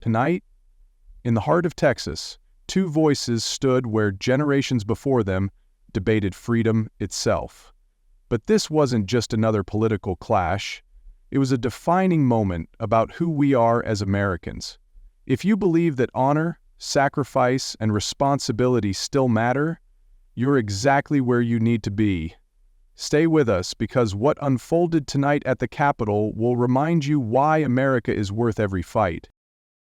Tonight, in the heart of Texas, two voices stood where generations before them debated freedom itself. But this wasn't just another political clash. It was a defining moment about who we are as Americans. If you believe that honor, sacrifice, and responsibility still matter, you're exactly where you need to be. Stay with us because what unfolded tonight at the Capitol will remind you why America is worth every fight.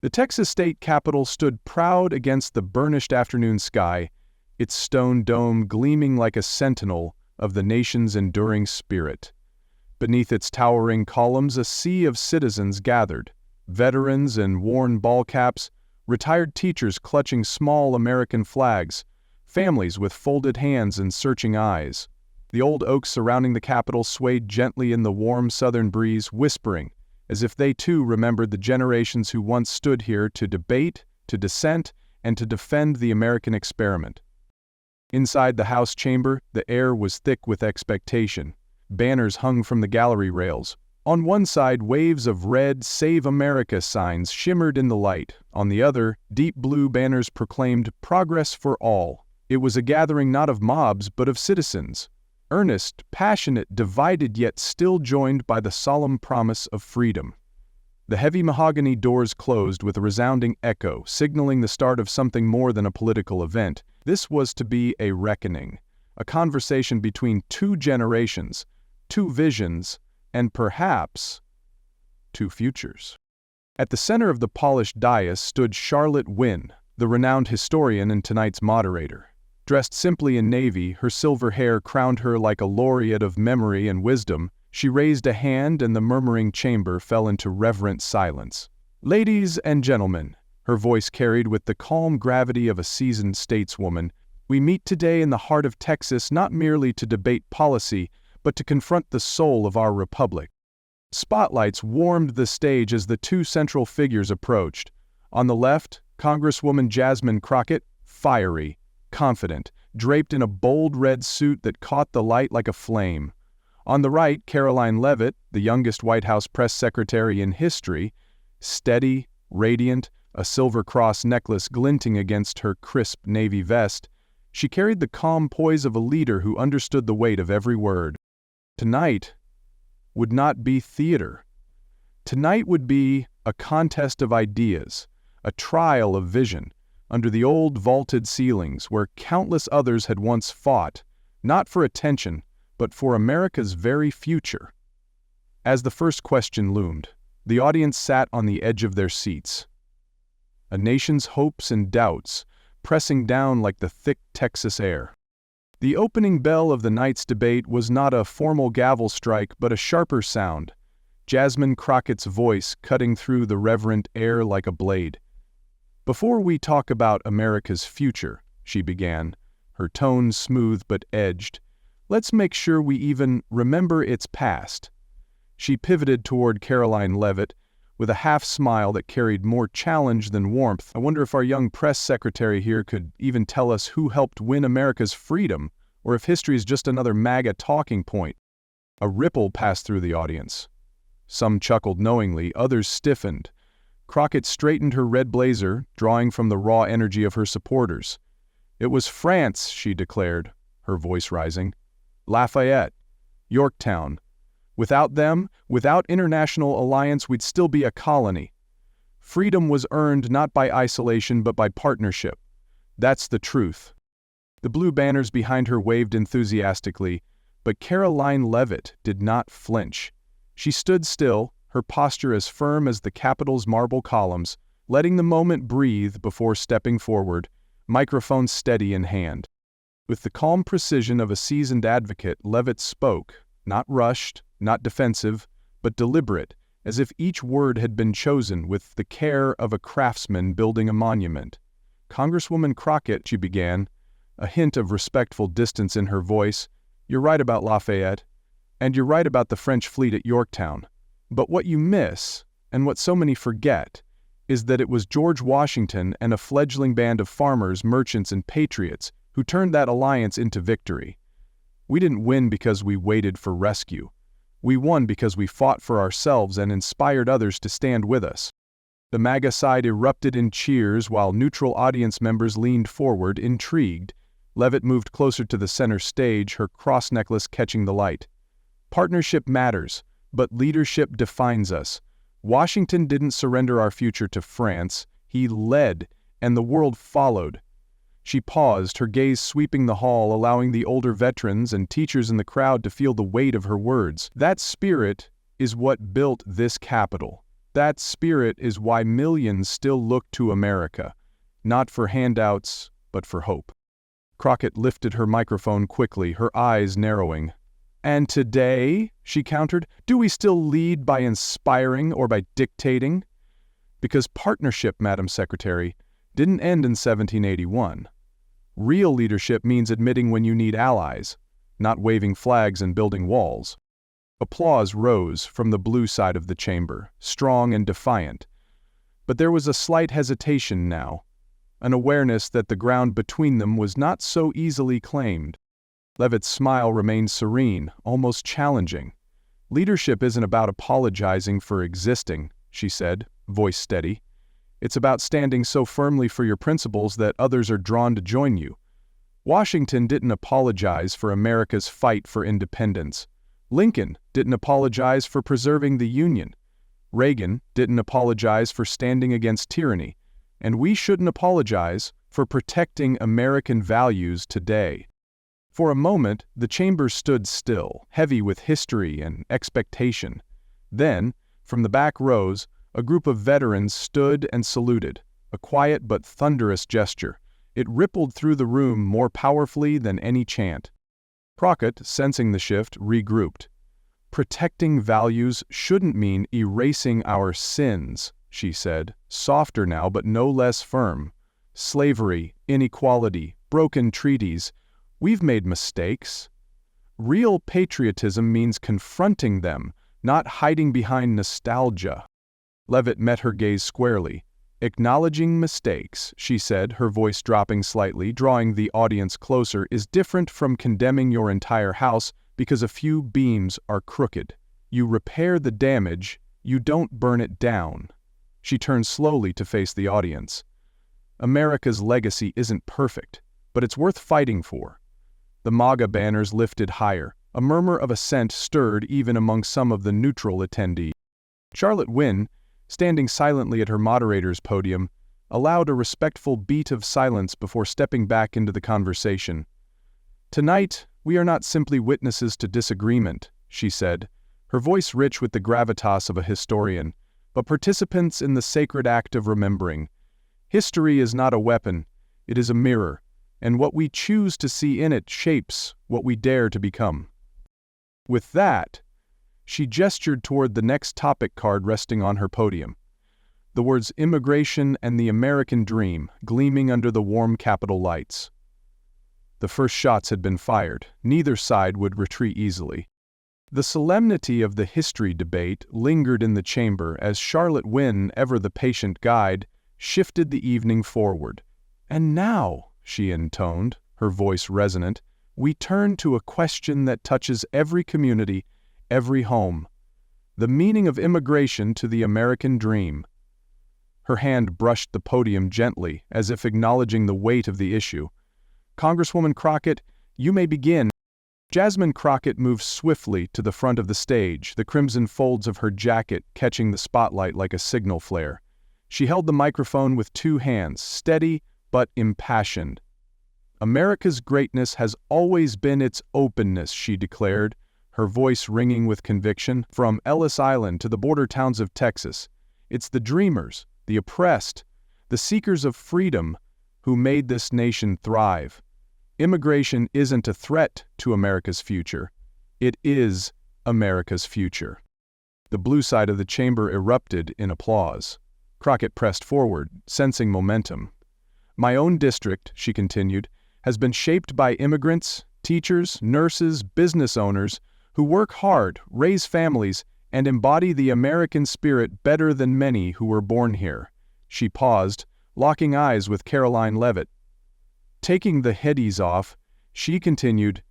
The Texas state capitol stood proud against the burnished afternoon sky, its stone dome gleaming like a sentinel of the nation's enduring spirit. Beneath its towering columns, a sea of citizens gathered, veterans in worn ball caps, retired teachers clutching small American flags, families with folded hands and searching eyes. The old oaks surrounding the Capitol swayed gently in the warm southern breeze, whispering, as if they too remembered the generations who once stood here to debate, to dissent, and to defend the American experiment. Inside the House chamber, the air was thick with expectation. Banners hung from the gallery rails. On one side, waves of red Save America signs shimmered in the light. On the other, deep blue banners proclaimed progress for all. It was a gathering not of mobs but of citizens. Earnest, passionate, divided yet still joined by the solemn promise of freedom. The heavy mahogany doors closed with a resounding echo, signaling the start of something more than a political event. This was to be a reckoning, a conversation between two generations, two visions, and perhaps two futures. At the center of the polished dais stood Charlotte Wynne, the renowned historian and tonight's moderator. Dressed simply in navy, her silver hair crowned her like a laureate of memory and wisdom. She raised a hand and the murmuring chamber fell into reverent silence. "Ladies and gentlemen," her voice carried with the calm gravity of a seasoned stateswoman, "we meet today in the heart of Texas not merely to debate policy, but to confront the soul of our republic." Spotlights warmed the stage as the two central figures approached. On the left, Congresswoman Jasmine Crockett, fiery, confident, draped in a bold red suit that caught the light like a flame. On the right, Karoline Leavitt, the youngest White House press secretary in history, steady, radiant, a silver cross necklace glinting against her crisp navy vest. She carried the calm poise of a leader who understood the weight of every word. Tonight would not be theater. Tonight would be a contest of ideas, a trial of vision, under the old vaulted ceilings where countless others had once fought, not for attention, but for America's very future. As the first question loomed, the audience sat on the edge of their seats. A nation's hopes and doubts pressing down like the thick Texas air. The opening bell of the night's debate was not a formal gavel strike but a sharper sound, Jasmine Crockett's voice cutting through the reverent air like a blade. "Before we talk about America's future," she began, her tone smooth but edged, "let's make sure we even remember its past." She pivoted toward Karoline Leavitt with a half-smile that carried more challenge than warmth. "I wonder if our young press secretary here could even tell us who helped win America's freedom, or if history is just another MAGA talking point." A ripple passed through the audience. Some chuckled knowingly, others stiffened. Crockett straightened her red blazer, drawing from the raw energy of her supporters. "It was France," she declared, her voice rising. "Lafayette, Yorktown. Without them, without international alliance, we'd still be a colony. Freedom was earned not by isolation but by partnership. That's the truth." The blue banners behind her waved enthusiastically, but Karoline Leavitt did not flinch. She stood still, her posture as firm as the Capitol's marble columns, letting the moment breathe before stepping forward, microphone steady in hand. With the calm precision of a seasoned advocate, Leavitt spoke, not rushed, not defensive, but deliberate, as if each word had been chosen with the care of a craftsman building a monument. "Congresswoman Crockett," she began, a hint of respectful distance in her voice, "you're right about Lafayette, and you're right about the French fleet at Yorktown. But what you miss, and what so many forget, is that it was George Washington and a fledgling band of farmers, merchants, and patriots who turned that alliance into victory. We didn't win because we waited for rescue. We won because we fought for ourselves and inspired others to stand with us." The MAGA side erupted in cheers while neutral audience members leaned forward, intrigued. Leavitt moved closer to the center stage, her cross necklace catching the light. Partnership matters, but leadership defines us. Washington didn't surrender our future to France. He led, and the world followed. She paused, her gaze sweeping the hall, allowing the older veterans and teachers in the crowd to feel the weight of her words. That spirit is what built this capital. That spirit is why millions still look to America, not for handouts, but for hope. Crockett lifted her microphone quickly, her eyes narrowing. "And today," she countered, "do we still lead by inspiring or by dictating? Because partnership, Madam Secretary, didn't end in 1781. Real leadership means admitting when you need allies, not waving flags and building walls." Applause rose from the blue side of the chamber, strong and defiant. But there was a slight hesitation now, an awareness that the ground between them was not so easily claimed. Leavitt's smile remained serene, almost challenging. "Leadership isn't about apologizing for existing," she said, voice steady. "It's about standing so firmly for your principles that others are drawn to join you. Washington didn't apologize for America's fight for independence. Lincoln didn't apologize for preserving the Union. Reagan didn't apologize for standing against tyranny. And we shouldn't apologize for protecting American values today." For a moment, the chamber stood still, heavy with history and expectation. Then, from the back rows, a group of veterans stood and saluted, a quiet but thunderous gesture. It rippled through the room more powerfully than any chant. Crockett, sensing the shift, regrouped. "Protecting values shouldn't mean erasing our sins," she said, softer now but no less firm. "Slavery, inequality, broken treaties, we've made mistakes. Real patriotism means confronting them, not hiding behind nostalgia." Leavitt met her gaze squarely. "Acknowledging mistakes," she said, her voice dropping slightly, drawing the audience closer, "is different from condemning your entire house because a few beams are crooked. You repair the damage, you don't burn it down." She turned slowly to face the audience. "America's legacy isn't perfect, but it's worth fighting for." The MAGA banners lifted higher. A murmur of assent stirred even among some of the neutral attendees. Charlotte Wynne, standing silently at her moderator's podium, allowed a respectful beat of silence before stepping back into the conversation. "Tonight, we are not simply witnesses to disagreement," she said, her voice rich with the gravitas of a historian, "but participants in the sacred act of remembering. History is not a weapon, it is a mirror, and what we choose to see in it shapes what we dare to become." With that, she gestured toward the next topic card resting on her podium. The words "immigration" and "the American dream" gleaming under the warm Capitol lights. The first shots had been fired. Neither side would retreat easily. The solemnity of the history debate lingered in the chamber as Charlotte Wynne, ever the patient guide, shifted the evening forward. "And now," she intoned, her voice resonant, "we turn to a question that touches every community, every home. The meaning of immigration to the American dream." Her hand brushed the podium gently, as if acknowledging the weight of the issue. "Congresswoman Crockett, you may begin." Jasmine Crockett moved swiftly to the front of the stage, the crimson folds of her jacket catching the spotlight like a signal flare. She held the microphone with two hands, steady but impassioned. "America's greatness has always been its openness," she declared, her voice ringing with conviction. "From Ellis Island to the border towns of Texas, it's the dreamers, the oppressed, the seekers of freedom who made this nation thrive. Immigration isn't a threat to America's future. It is America's future." The blue side of the chamber erupted in applause. Crockett pressed forward, sensing momentum. "My own district," she continued, "has been shaped by immigrants, teachers, nurses, business owners who work hard, raise families, and embody the American spirit better than many who were born here." She paused, locking eyes with Karoline Leavitt. Taking the headies off, she continued,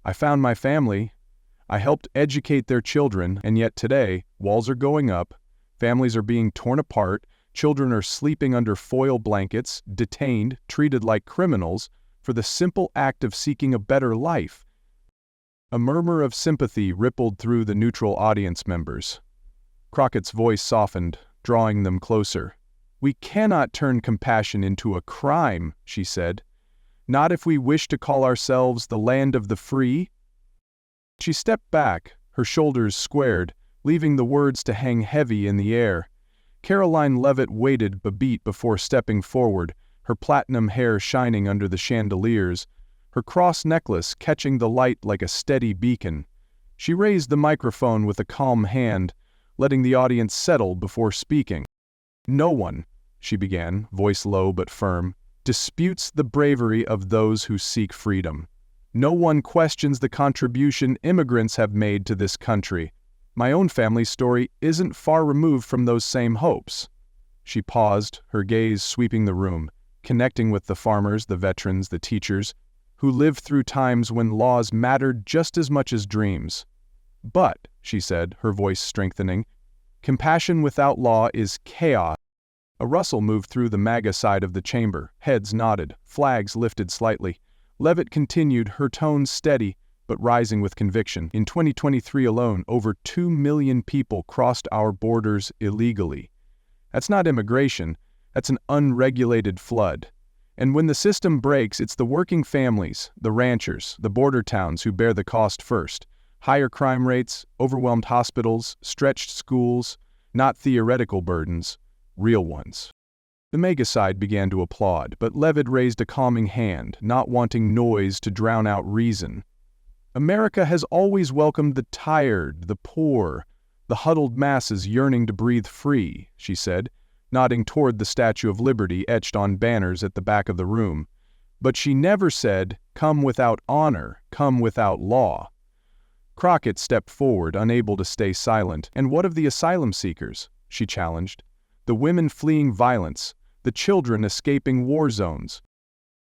"I found my family. I helped educate their children, and yet today, walls are going up, families are being torn apart, Children are sleeping under foil blankets, detained, treated like criminals, for the simple act of seeking a better life. A murmur of sympathy rippled through the neutral audience members. Crockett's voice softened, drawing them closer. "We cannot turn compassion into a crime," she said. "Not if we wish to call ourselves the land of the free." She stepped back, her shoulders squared, leaving the words to hang heavy in the air. Karoline Leavitt waited a beat before stepping forward, her platinum hair shining under the chandeliers, her cross necklace catching the light like a steady beacon. She raised the microphone with a calm hand, letting the audience settle before speaking. "No one," she began, voice low but firm, "disputes the bravery of those who seek freedom. No one questions the contribution immigrants have made to this country. My own family's story isn't far removed from those same hopes." She paused, her gaze sweeping the room, connecting with the farmers, the veterans, the teachers, who lived through times when laws mattered just as much as dreams. "But," she said, her voice strengthening, "compassion without law is chaos." A rustle moved through the MAGA side of the chamber, heads nodded, flags lifted slightly. Leavitt continued, her tone steady, but rising with conviction. "In 2023 alone, over 2 million people crossed our borders illegally. That's not immigration, that's an unregulated flood. And when the system breaks, it's the working families, the ranchers, the border towns who bear the cost first. Higher crime rates, overwhelmed hospitals, stretched schools, not theoretical burdens, real ones." The MAGA side began to applaud, but Leavitt raised a calming hand, not wanting noise to drown out reason. "America has always welcomed the tired, the poor, the huddled masses yearning to breathe free," she said, nodding toward the Statue of Liberty etched on banners at the back of the room. "But she never said, 'Come without honor, come without law.'" Crockett stepped forward, unable to stay silent. "And what of the asylum seekers?" she challenged. "The women fleeing violence, the children escaping war zones."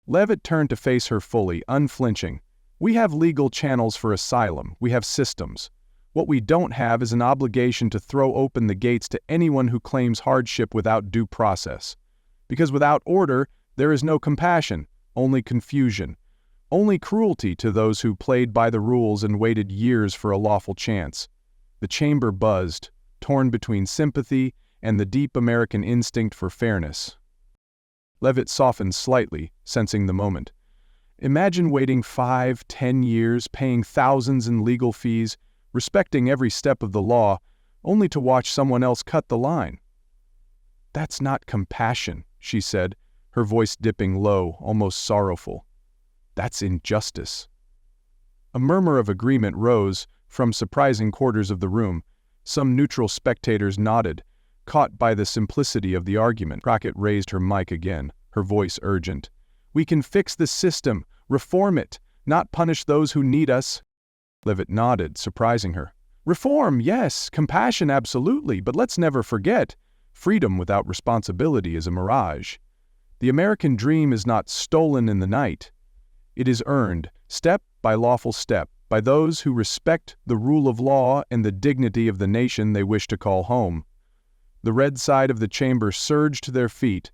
Leavitt turned to face her fully, unflinching. "We have legal channels for asylum, we have systems. What we don't have is an obligation to throw open the gates to anyone who claims hardship without due process. Because without order, there is no compassion, only confusion, only cruelty to those who played by the rules and waited years for a lawful chance." The chamber buzzed, torn between sympathy and the deep American instinct for fairness. Leavitt softened slightly, sensing the moment. "Imagine waiting 5, 10 years, paying thousands in legal fees, respecting every step of the law, only to watch someone else cut the line." "That's not compassion," she said, her voice dipping low, almost sorrowful. "That's injustice." A murmur of agreement rose from surprising quarters of the room. Some neutral spectators nodded, caught by the simplicity of the argument. Crockett raised her mic again, her voice urgent. "We can fix the system, reform it, not punish those who need us." Leavitt nodded, surprising her. "Reform, yes, compassion, absolutely, but let's never forget, freedom without responsibility is a mirage. The American dream is not stolen in the night. It is earned, step by lawful step, by those who respect the rule of law and the dignity of the nation they wish to call home." The red side of the chamber surged to their feet,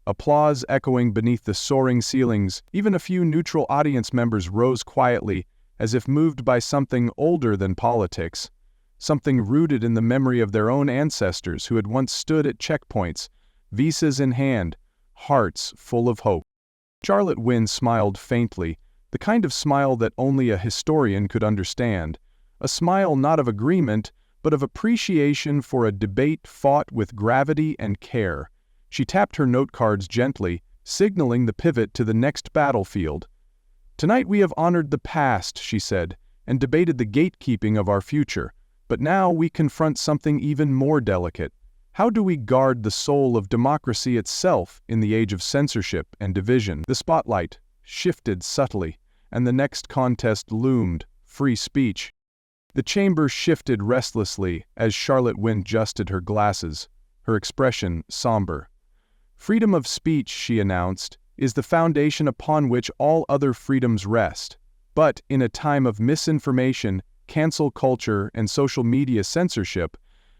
applause echoing beneath the soaring ceilings. Even a few neutral audience members rose quietly, as if moved by something older than politics, something rooted in the memory of their own ancestors who had once stood at checkpoints, visas in hand, hearts full of hope. Charlotte Wynne smiled faintly, the kind of smile that only a historian could understand, a smile not of agreement, but of appreciation for a debate fought with gravity and care. She tapped her note cards gently, signaling the pivot to the next battlefield. "Tonight we have honored the past," she said, "and debated the gatekeeping of our future. But now we confront something even more delicate. How do we guard the soul of democracy itself in the age of censorship and division?" The spotlight shifted subtly, and the next contest loomed, free speech. The chamber shifted restlessly as Charlotte Wynne adjusted her glasses, her expression somber. "Freedom of speech," she announced, "is the foundation upon which all other freedoms rest. But in a time of misinformation, cancel culture, and social media censorship,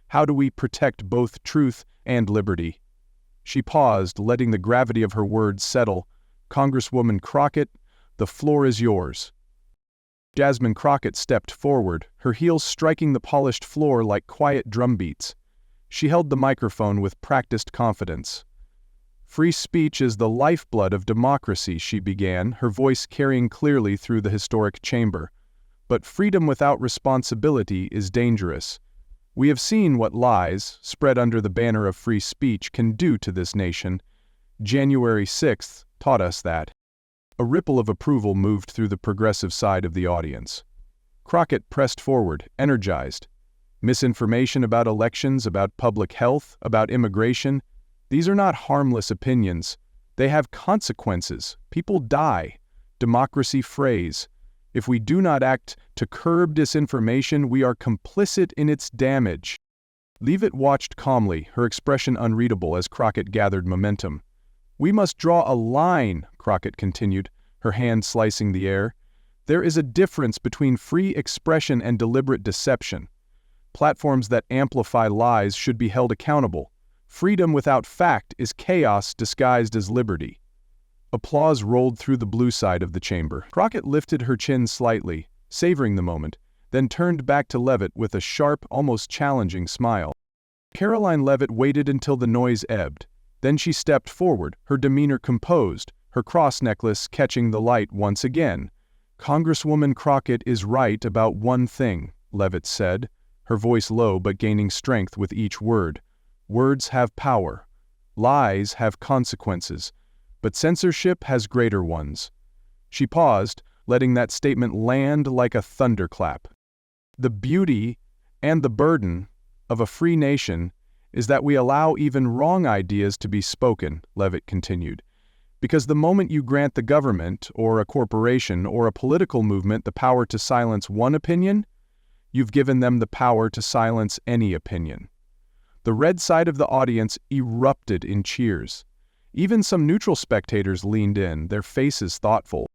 how do we protect both truth and liberty?" She paused, letting the gravity of her words settle. "Congresswoman Crockett, the floor is yours." Jasmine Crockett stepped forward, her heels striking the polished floor like quiet drumbeats. She held the microphone with practiced confidence. "Free speech is the lifeblood of democracy," she began, her voice carrying clearly through the historic chamber. "But freedom without responsibility is dangerous. We have seen what lies, spread under the banner of free speech, can do to this nation. January 6th taught us that." A ripple of approval moved through the progressive side of the audience. Crockett pressed forward, energized. "Misinformation about elections, about public health, about immigration, these are not harmless opinions. They have consequences. People die. Democracy frays. If we do not act to curb disinformation, we are complicit in its damage." Leavitt watched calmly, her expression unreadable as Crockett gathered momentum. "We must draw a line," Crockett continued, her hand slicing the air. "There is a difference between free expression and deliberate deception. Platforms that amplify lies should be held accountable. Freedom without fact is chaos disguised as liberty." Applause rolled through the blue side of the chamber. Crockett lifted her chin slightly, savoring the moment, then turned back to Leavitt with a sharp, almost challenging smile. Karoline Leavitt waited until the noise ebbed. Then she stepped forward, her demeanor composed, her cross necklace catching the light once again. "Congresswoman Crockett is right about one thing," Leavitt said, her voice low but gaining strength with each word. "Words have power. Lies have consequences. But censorship has greater ones." She paused, letting that statement land like a thunderclap. "The beauty and the burden of a free nation is that we allow even wrong ideas to be spoken," Leavitt continued. "Because the moment you grant the government, or a corporation, or a political movement the power to silence one opinion, you've given them the power to silence any opinion." The red side of the audience erupted in cheers. Even some neutral spectators leaned in, their faces thoughtful.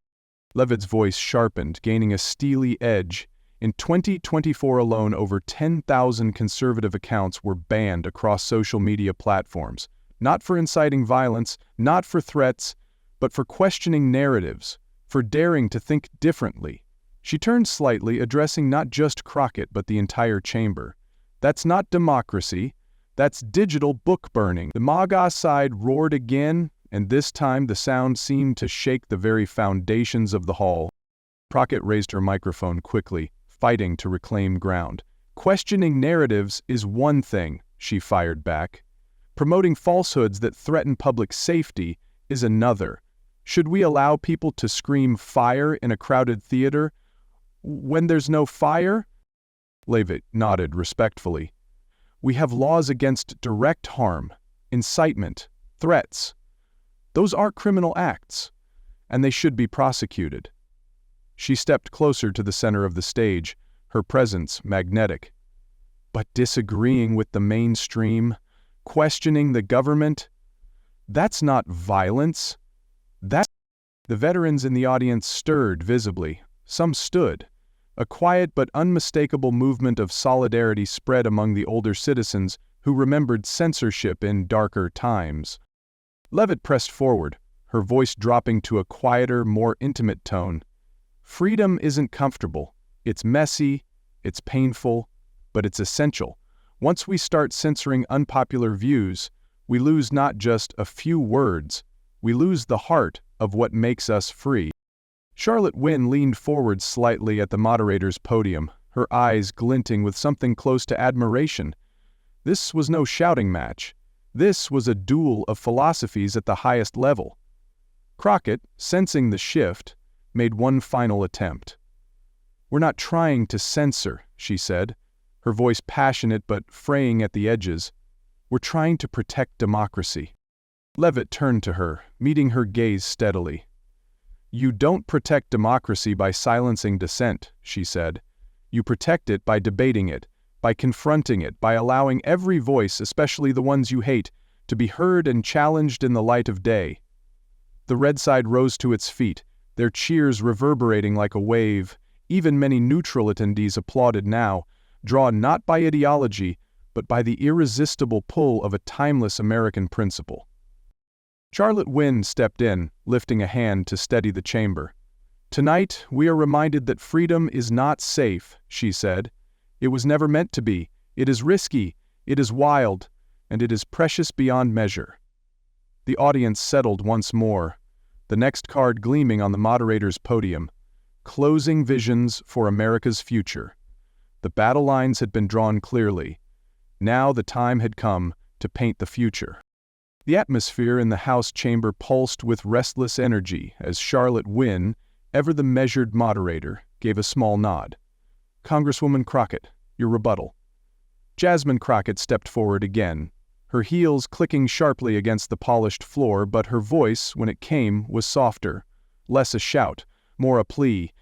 Leavitt's voice sharpened, gaining a steely edge. In 2024 alone, over 10,000 conservative accounts were banned across social media platforms, not for inciting violence, not for threats, but for questioning narratives, for daring to think differently. She turned slightly, addressing not just Crockett but the entire chamber. "That's not democracy. That's digital book burning." The MAGA side roared again, and this time the sound seemed to shake the very foundations of the hall. Crockett raised her microphone quickly, fighting to reclaim ground. "Questioning narratives is one thing," she fired back. "Promoting falsehoods that threaten public safety is another. Should we allow people to scream fire in a crowded theater when there's no fire?" Leavitt nodded respectfully. "We have laws against direct harm, incitement, threats. Those are criminal acts, and they should be prosecuted." She stepped closer to the center of the stage, her presence magnetic. "But disagreeing with the mainstream, questioning the government, that's not violence. That's..." The veterans in the audience stirred visibly. Some stood. A quiet but unmistakable movement of solidarity spread among the older citizens who remembered censorship in darker times. Leavitt pressed forward, her voice dropping to a quieter, more intimate tone. "Freedom isn't comfortable. It's messy, it's painful, but it's essential. Once we start censoring unpopular views, we lose not just a few words, we lose the heart of what makes us free." Charlotte Wynne leaned forward slightly at the moderator's podium, her eyes glinting with something close to admiration. This was no shouting match. This was a duel of philosophies at the highest level. Crockett, sensing the shift, made one final attempt. "We're not trying to censor," she said, her voice passionate but fraying at the edges. "We're trying to protect democracy." Leavitt turned to her, meeting her gaze steadily. "You don't protect democracy by silencing dissent," she said. "You protect it by debating it, by confronting it, by allowing every voice, especially the ones you hate, to be heard and challenged in the light of day." The red side rose to its feet, their cheers reverberating like a wave. Even many neutral attendees applauded now, drawn not by ideology, but by the irresistible pull of a timeless American principle. Charlotte Wynne stepped in, lifting a hand to steady the chamber. "Tonight, we are reminded that freedom is not safe," she said. "It was never meant to be. It is risky, it is wild, and it is precious beyond measure." The audience settled once more, the next card gleaming on the moderator's podium. Closing visions for America's future. The battle lines had been drawn clearly. Now the time had come to paint the future. The atmosphere in the House chamber pulsed with restless energy as Charlotte Wynne, ever the measured moderator, gave a small nod. "Congresswoman Crockett, your rebuttal." Jasmine Crockett stepped forward again, her heels clicking sharply against the polished floor, but her voice, when it came, was softer, less a shout, more a plea.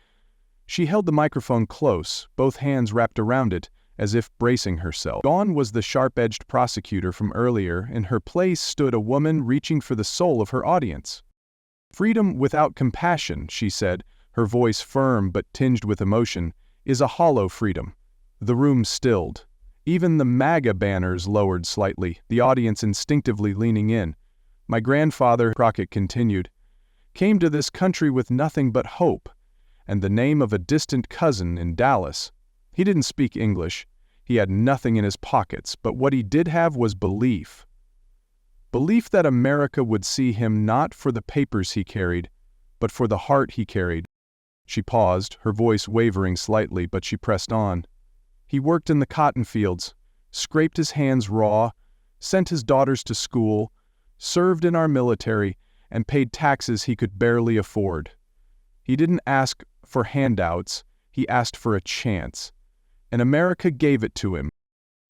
She held the microphone close, both hands wrapped around it, as if bracing herself. Gone was the sharp-edged prosecutor from earlier. In her place stood a woman reaching for the soul of her audience. "Freedom without compassion," she said, her voice firm but tinged with emotion, "is a hollow freedom." The room stilled. Even the MAGA banners lowered slightly, the audience instinctively leaning in. "My grandfather," Crockett continued, "came to this country with nothing but hope, and the name of a distant cousin in Dallas. He didn't speak English. He had nothing in his pockets, but what he did have was belief. Belief that America would see him not for the papers he carried, but for the heart he carried." She paused, her voice wavering slightly, but she pressed on. "He worked in the cotton fields, scraped his hands raw, sent his daughters to school, served in our military, and paid taxes he could barely afford. He didn't ask for handouts, he asked for a chance. And America gave it to him."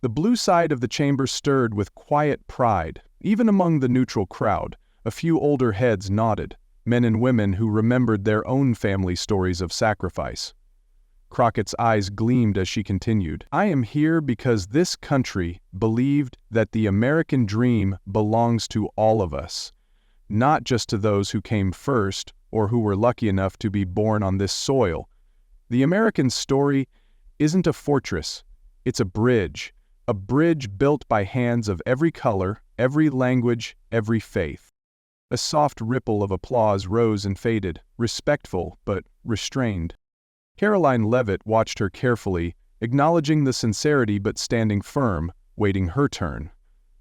The blue side of the chamber stirred with quiet pride. Even among the neutral crowd, a few older heads nodded, men and women who remembered their own family stories of sacrifice. Crockett's eyes gleamed as she continued, "I am here because this country believed that the American dream belongs to all of us, not just to those who came first or who were lucky enough to be born on this soil. The American story isn't a fortress, it's a bridge built by hands of every color, every language, every faith." A soft ripple of applause rose and faded, respectful but restrained. Karoline Leavitt watched her carefully, acknowledging the sincerity but standing firm, waiting her turn.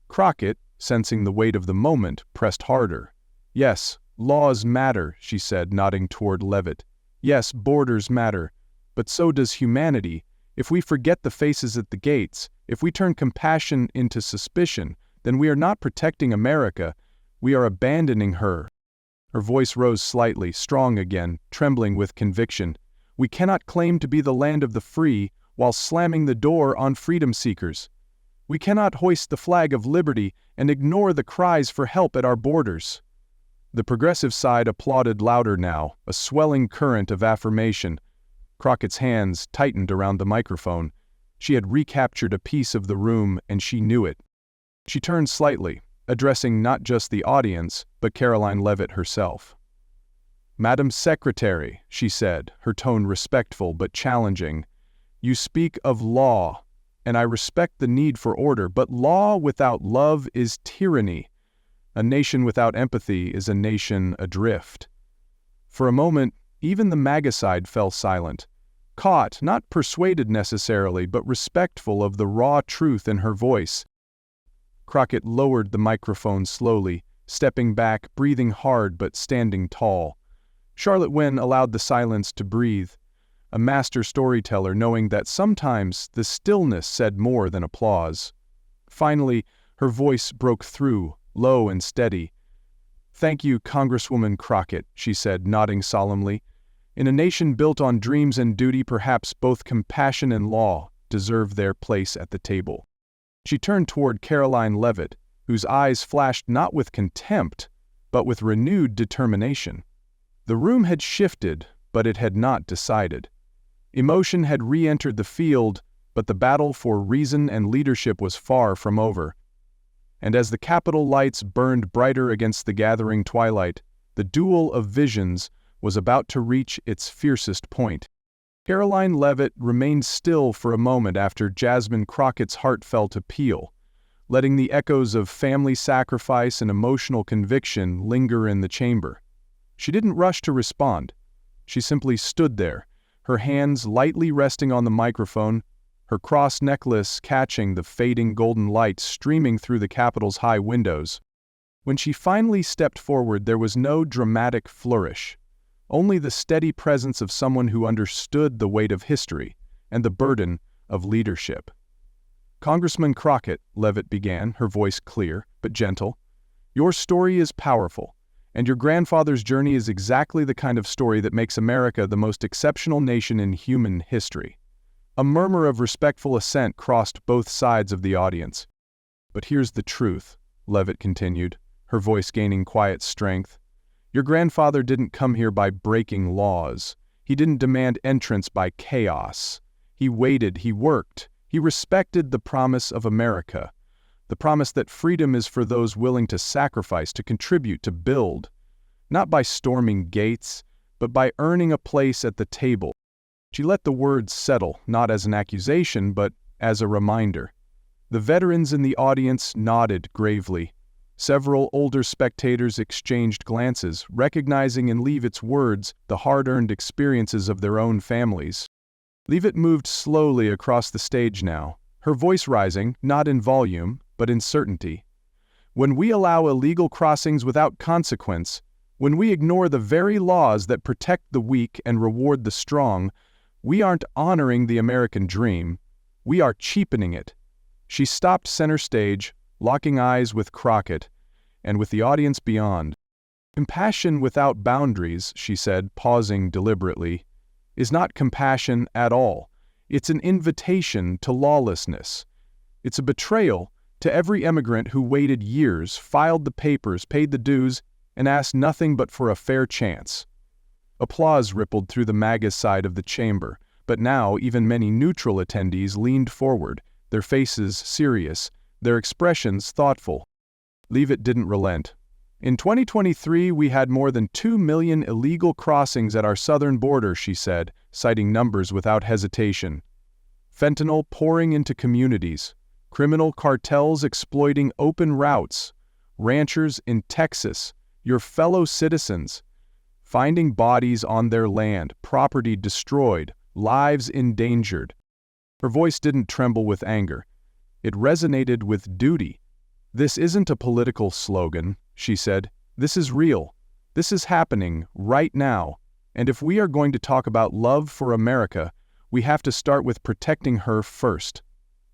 Crockett, sensing the weight of the moment, pressed harder. "Yes, laws matter," she said, nodding toward Leavitt. "Yes, borders matter. But so does humanity. If we forget the faces at the gates, if we turn compassion into suspicion, then we are not protecting America, we are abandoning her." Her voice rose slightly, strong again, trembling with conviction. "We cannot claim to be the land of the free while slamming the door on freedom seekers. We cannot hoist the flag of liberty and ignore the cries for help at our borders." The progressive side applauded louder now, a swelling current of affirmation. Crockett's hands tightened around the microphone. She had recaptured a piece of the room, and she knew it. She turned slightly, addressing not just the audience, but Karoline Leavitt herself. "Madam Secretary," she said, her tone respectful but challenging, "you speak of law, and I respect the need for order, but law without love is tyranny. A nation without empathy is a nation adrift." For a moment, even the MAGA side fell silent, caught, not persuaded necessarily, but respectful of the raw truth in her voice. Crockett lowered the microphone slowly, stepping back, breathing hard but standing tall. Charlotte Wynne allowed the silence to breathe, a master storyteller knowing that sometimes the stillness said more than applause. Finally, her voice broke through, low and steady. "Thank you, Congresswoman Crockett," she said, nodding solemnly. "In a nation built on dreams and duty, perhaps both compassion and law deserve their place at the table." She turned toward Karoline Leavitt, whose eyes flashed not with contempt, but with renewed determination. The room had shifted, but it had not decided. Emotion had re-entered the field, but the battle for reason and leadership was far from over. And as the Capitol lights burned brighter against the gathering twilight, the duel of visions was about to reach its fiercest point. Karoline Leavitt remained still for a moment after Jasmine Crockett's heartfelt appeal, letting the echoes of family sacrifice and emotional conviction linger in the chamber. She didn't rush to respond. She simply stood there, her hands lightly resting on the microphone, her cross necklace catching the fading golden light streaming through the Capitol's high windows. When she finally stepped forward, there was no dramatic flourish, only the steady presence of someone who understood the weight of history and the burden of leadership. "Congressman Crockett," Leavitt began, her voice clear but gentle, "your story is powerful, and your grandfather's journey is exactly the kind of story that makes America the most exceptional nation in human history." A murmur of respectful assent crossed both sides of the audience. "But here's the truth," Leavitt continued, her voice gaining quiet strength. "Your grandfather didn't come here by breaking laws. He didn't demand entrance by chaos. He waited, he worked, he respected the promise of America, the promise that freedom is for those willing to sacrifice, to contribute, to build, not by storming gates, but by earning a place at the table." She let the words settle, not as an accusation, but as a reminder. The veterans in the audience nodded gravely. Several older spectators exchanged glances, recognizing in Leavitt's words the hard-earned experiences of their own families. Leavitt moved slowly across the stage now, her voice rising, not in volume, but in certainty. "When we allow illegal crossings without consequence, when we ignore the very laws that protect the weak and reward the strong, we aren't honoring the American dream, we are cheapening it." She stopped center stage, locking eyes with Crockett, and with the audience beyond. "Compassion without boundaries," she said, pausing deliberately, "is not compassion at all. It's an invitation to lawlessness. It's a betrayal to every immigrant who waited years, filed the papers, paid the dues, and asked nothing but for a fair chance." Applause rippled through the MAGA side of the chamber, but now even many neutral attendees leaned forward, their faces serious, their expressions thoughtful. Leavitt didn't relent. "In 2023, we had more than 2 million illegal crossings at our southern border," she said, citing numbers without hesitation. "Fentanyl pouring into communities, criminal cartels exploiting open routes, ranchers in Texas, your fellow citizens, finding bodies on their land, property destroyed, lives endangered." Her voice didn't tremble with anger. It resonated with duty. "This isn't a political slogan," she said. "This is real. This is happening right now. And if we are going to talk about love for America, we have to start with protecting her first."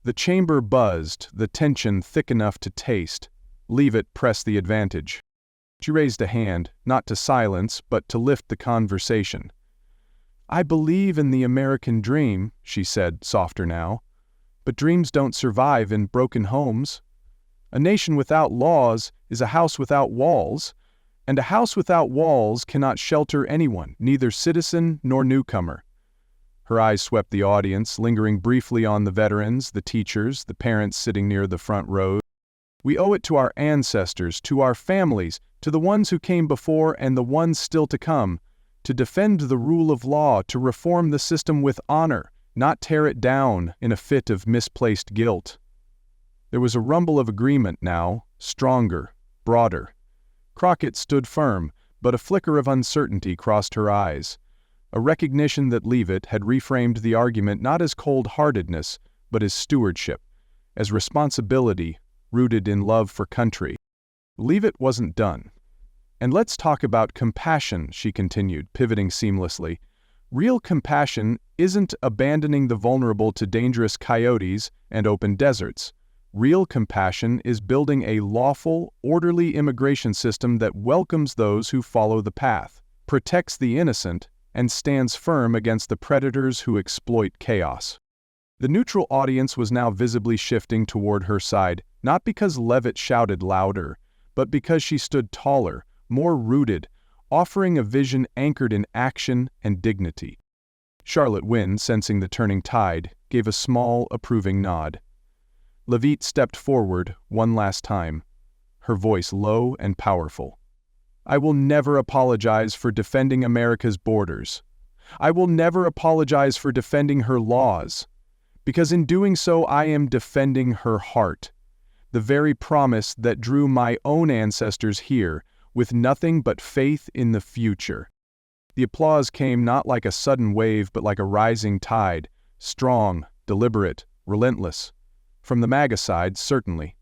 The chamber buzzed, the tension thick enough to taste. Leavitt pressed the advantage. She raised a hand, not to silence, but to lift the conversation. "I believe in the American dream," she said, softer now. "But dreams don't survive in broken homes. A nation without laws is a house without walls, and a house without walls cannot shelter anyone, neither citizen nor newcomer." Her eyes swept the audience, lingering briefly on the veterans, the teachers, the parents sitting near the front rows. "We owe it to our ancestors, to our families, to the ones who came before and the ones still to come, to defend the rule of law, to reform the system with honor, not tear it down in a fit of misplaced guilt." There was a rumble of agreement now, stronger, broader. Crockett stood firm, but a flicker of uncertainty crossed her eyes, a recognition that Leavitt had reframed the argument not as cold-heartedness, but as stewardship, as responsibility rooted in love for country. Leavitt wasn't done. "And let's talk about compassion," she continued, pivoting seamlessly. "Real compassion isn't abandoning the vulnerable to dangerous coyotes and open deserts. Real compassion is building a lawful, orderly immigration system that welcomes those who follow the path, protects the innocent, and stands firm against the predators who exploit chaos." The neutral audience was now visibly shifting toward her side, not because Leavitt shouted louder, but because she stood taller, more rooted, offering a vision anchored in action and dignity. Charlotte Wynne, sensing the turning tide, gave a small, approving nod. Leavitt stepped forward one last time, her voice low and powerful. "I will never apologize for defending America's borders. I will never apologize for defending her laws, because in doing so I am defending her heart. the very promise that drew my own ancestors here, with nothing but faith in the future. The applause came not like a sudden wave but like a rising tide, strong, deliberate, relentless. From the MAGA side, certainly.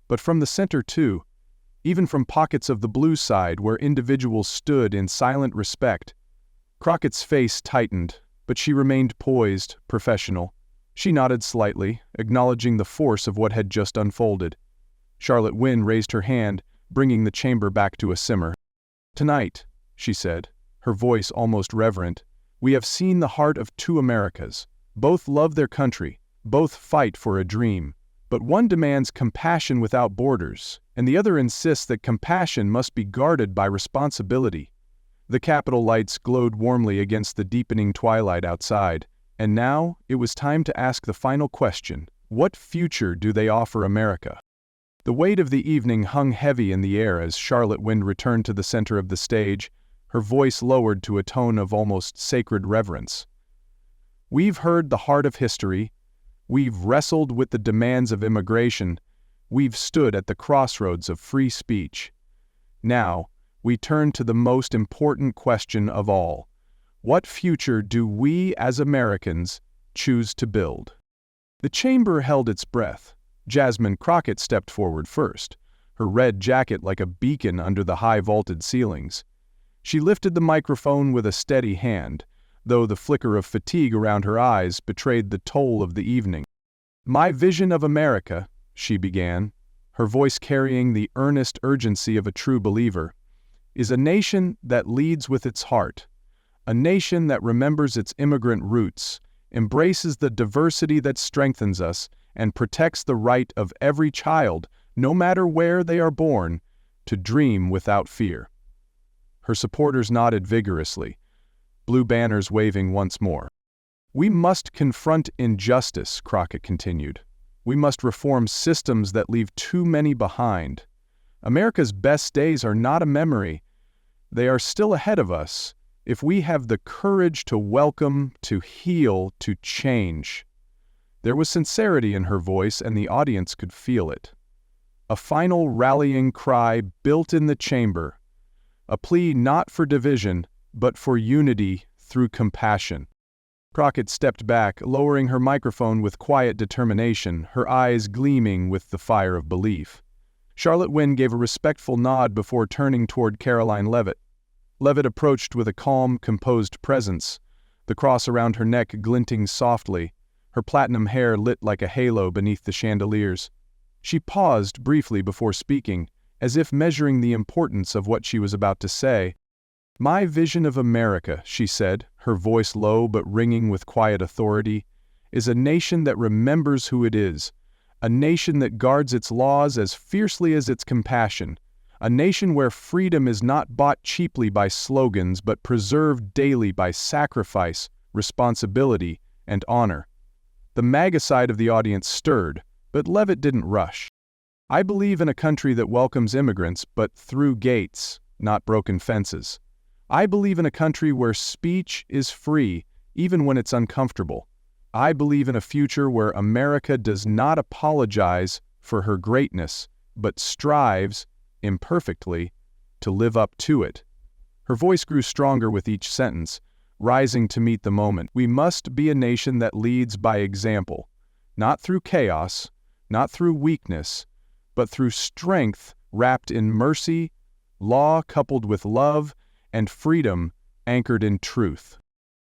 But from the center too. Even from pockets of the blue side where individuals stood in silent respect. Crockett's face tightened, but she remained poised, professional. She nodded slightly, acknowledging the force of what had just unfolded. Charlotte Wynne raised her hand, bringing the chamber back to a simmer. "Tonight," she said, her voice almost reverent, "we have seen the heart of two Americas. Both love their country, both fight for a dream. But one demands compassion without borders, and the other insists that compassion must be guarded by responsibility." The Capitol lights glowed warmly against the deepening twilight outside, and now it was time to ask the final question: what future do they offer America? The weight of the evening hung heavy in the air as Charlotte Wynne returned to the center of the stage, her voice lowered to a tone of almost sacred reverence. "We've heard the heart of history. We've wrestled with the demands of immigration. We've stood at the crossroads of free speech. Now, we turn to the most important question of all. What future do we as Americans choose to build?" The chamber held its breath. Jasmine Crockett stepped forward first, her red jacket like a beacon under the high vaulted ceilings. She lifted the microphone with a steady hand, though the flicker of fatigue around her eyes betrayed the toll of the evening. "My vision of America," she began, her voice carrying the earnest urgency of a true believer, "is a nation that leads with its heart, a nation that remembers its immigrant roots, embraces the diversity that strengthens us, and protects the right of every child, no matter where they are born, to dream without fear." Her supporters nodded vigorously, blue banners waving once more. "We must confront injustice," Crockett continued. "We must reform systems that leave too many behind. America's best days are not a memory. They are still ahead of us, if we have the courage to welcome, to heal, to change." There was sincerity in her voice, and the audience could feel it. A final rallying cry built in the chamber, a plea not for division, but for unity through compassion. Crockett stepped back, lowering her microphone with quiet determination, her eyes gleaming with the fire of belief. Charlotte Wynne gave a respectful nod before turning toward Karoline Leavitt. Leavitt approached with a calm, composed presence, the cross around her neck glinting softly, her platinum hair lit like a halo beneath the chandeliers. She paused briefly before speaking, as if measuring the importance of what she was about to say. "My vision of America," she said, her voice low but ringing with quiet authority, "is a nation that remembers who it is, a nation that guards its laws as fiercely as its compassion, a nation where freedom is not bought cheaply by slogans but preserved daily by sacrifice, responsibility, and honor." The MAGA side of the audience stirred, but Leavitt didn't rush. "I believe in a country that welcomes immigrants, but through gates, not broken fences. I believe in a country where speech is free, even when it's uncomfortable. I believe in a future where America does not apologize for her greatness, but strives, imperfectly, to live up to it." Her voice grew stronger with each sentence, rising to meet the moment. "We must be a nation that leads by example, not through chaos, not through weakness, but through strength wrapped in mercy, law coupled with love, and freedom anchored in truth."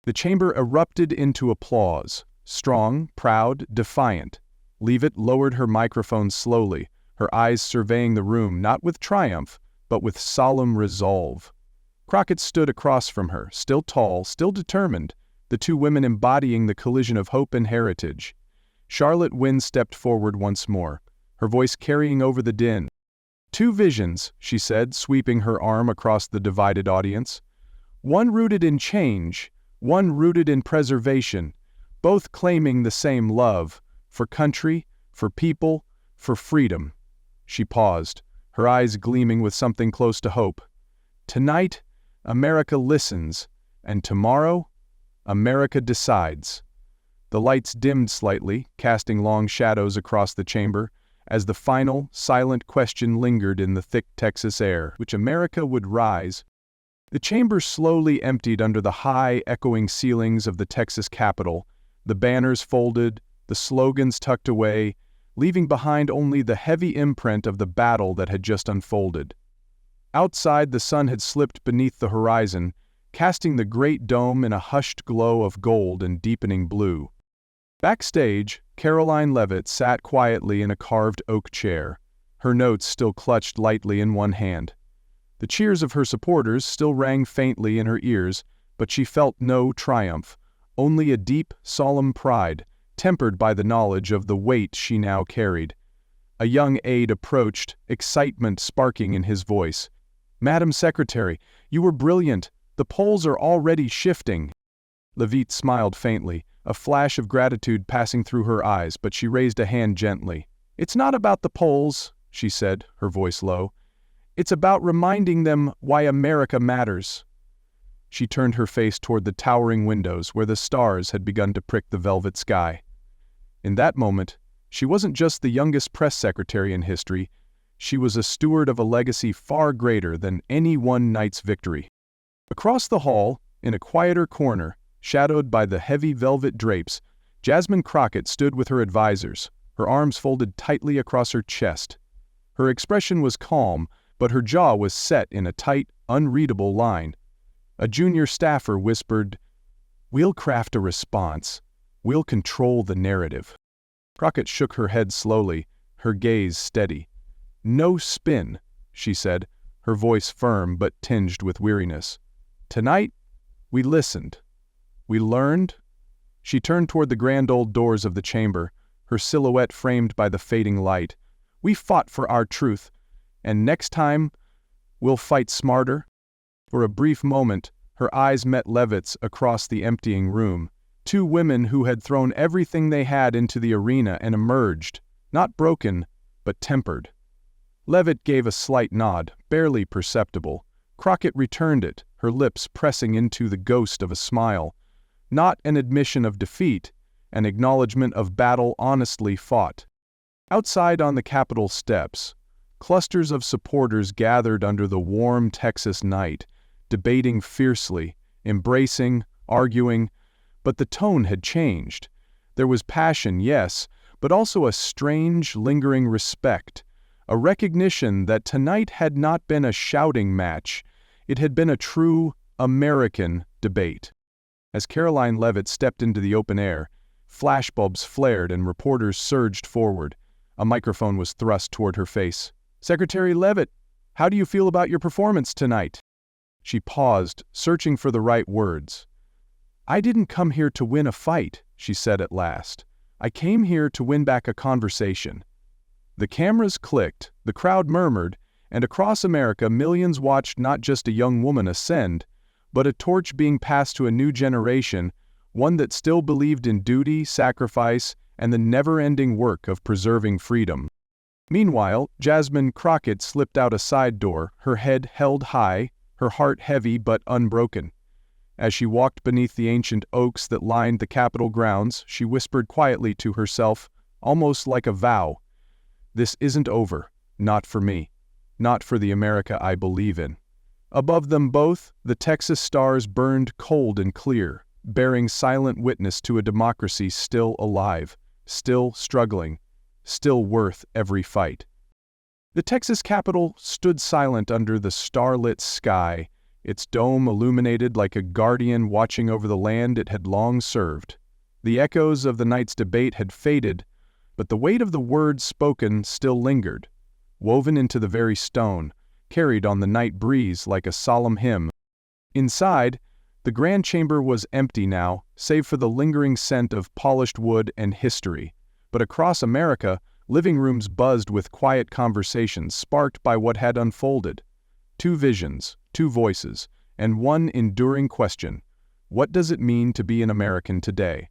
The chamber erupted into applause, strong, proud, defiant. Leavitt lowered her microphone slowly, her eyes surveying the room not with triumph, but with solemn resolve. Crockett stood across from her, still tall, still determined, the two women embodying the collision of hope and heritage. Charlotte Wynne stepped forward once more, her voice carrying over the din. "Two visions," she said, sweeping her arm across the divided audience. "One rooted in change, one rooted in preservation, both claiming the same love, for country, for people, for freedom." She paused, her eyes gleaming with something close to hope. "Tonight, America listens, and tomorrow, America decides." The lights dimmed slightly, casting long shadows across the chamber, as the final, silent question lingered in the thick Texas air, which America would rise. The chamber slowly emptied under the high, echoing ceilings of the Texas Capitol, the banners folded, the slogans tucked away, leaving behind only the heavy imprint of the battle that had just unfolded. Outside, the sun had slipped beneath the horizon, casting the great dome in a hushed glow of gold and deepening blue. Backstage, Karoline Leavitt sat quietly in a carved oak chair, her notes still clutched lightly in one hand. The cheers of her supporters still rang faintly in her ears, but she felt no triumph, only a deep, solemn pride, tempered by the knowledge of the weight she now carried. A young aide approached, excitement sparking in his voice. "Madam Secretary, you were brilliant. The polls are already shifting." Leavitt smiled faintly, a flash of gratitude passing through her eyes, but she raised a hand gently. "It's not about the polls," she said, her voice low. "It's about reminding them why America matters." She turned her face toward the towering windows where the stars had begun to prick the velvet sky. In that moment, she wasn't just the youngest press secretary in history, she was a steward of a legacy far greater than any one night's victory. Across the hall, in a quieter corner, shadowed by the heavy velvet drapes, Jasmine Crockett stood with her advisors, her arms folded tightly across her chest. Her expression was calm, but her jaw was set in a tight, unreadable line. A junior staffer whispered, "We'll craft a response. We'll control the narrative." Crockett shook her head slowly, her gaze steady. "No spin," she said, her voice firm but tinged with weariness. "Tonight, we listened. We learned." She turned toward the grand old doors of the chamber, her silhouette framed by the fading light. "We fought for our truth, and next time, we'll fight smarter." For a brief moment, her eyes met Leavitt's across the emptying room. Two women who had thrown everything they had into the arena and emerged, not broken, but tempered. Leavitt gave a slight nod, barely perceptible. Crockett returned it, her lips pressing into the ghost of a smile. Not an admission of defeat, an acknowledgement of battle honestly fought. Outside on the Capitol steps, clusters of supporters gathered under the warm Texas night, debating fiercely, embracing, arguing, but the tone had changed. There was passion, yes, but also a strange, lingering respect, a recognition that tonight had not been a shouting match, it had been a true American debate. As Karoline Leavitt stepped into the open air, flashbulbs flared and reporters surged forward. A microphone was thrust toward her face. "Secretary Leavitt, how do you feel about your performance tonight?" She paused, searching for the right words. "I didn't come here to win a fight," she said at last. "I came here to win back a conversation." The cameras clicked, the crowd murmured, and across America millions watched not just a young woman ascend, but a torch being passed to a new generation, one that still believed in duty, sacrifice, and the never-ending work of preserving freedom. Meanwhile, Jasmine Crockett slipped out a side door, her head held high, her heart heavy but unbroken. As she walked beneath the ancient oaks that lined the Capitol grounds, she whispered quietly to herself, almost like a vow, "This isn't over, not for me, not for the America I believe in." Above them both, the Texas stars burned cold and clear, bearing silent witness to a democracy still alive, still struggling, still worth every fight. The Texas Capitol stood silent under the starlit sky, its dome illuminated like a guardian watching over the land it had long served. The echoes of the night's debate had faded, but the weight of the words spoken still lingered, woven into the very stone, carried on the night breeze like a solemn hymn. Inside, the grand chamber was empty now, save for the lingering scent of polished wood and history. But across America, living rooms buzzed with quiet conversations sparked by what had unfolded. Two visions, two voices, and one enduring question: what does it mean to be an American today?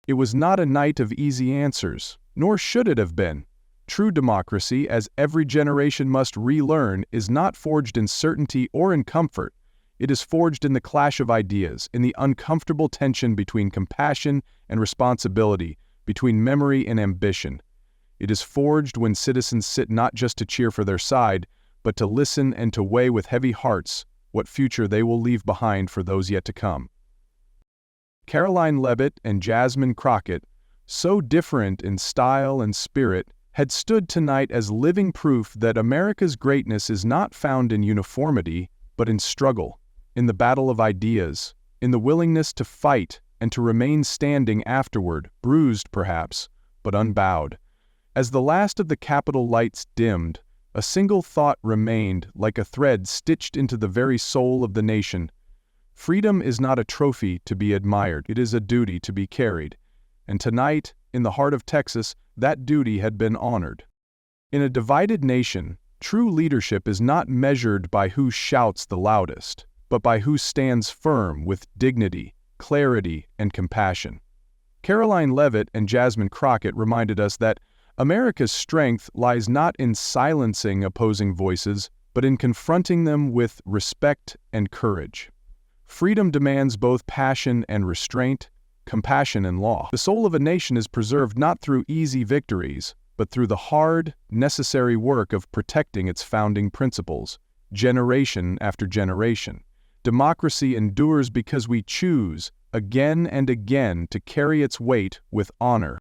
It was not a night of easy answers, nor should it have been. True democracy, as every generation must relearn, is not forged in certainty or in comfort. It is forged in the clash of ideas, in the uncomfortable tension between compassion and responsibility, between memory and ambition. It is forged when citizens sit not just to cheer for their side, but to listen and to weigh with heavy hearts what future they will leave behind for those yet to come. Karoline Leavitt and Jasmine Crockett, so different in style and spirit, had stood tonight as living proof that America's greatness is not found in uniformity, but in struggle, in the battle of ideas, in the willingness to fight and to remain standing afterward, bruised perhaps, but unbowed. As the last of the Capitol lights dimmed, a single thought remained like a thread stitched into the very soul of the nation. Freedom is not a trophy to be admired, it is a duty to be carried. And tonight, in the heart of Texas, that duty had been honored. In a divided nation, true leadership is not measured by who shouts the loudest, but by who stands firm with dignity, clarity, and compassion. Karoline Leavitt and Jasmine Crockett reminded us that America's strength lies not in silencing opposing voices, but in confronting them with respect and courage. Freedom demands both passion and restraint, compassion and law. The soul of a nation is preserved not through easy victories, but through the hard, necessary work of protecting its founding principles, generation after generation. Democracy endures because we choose, again and again, to carry its weight with honor.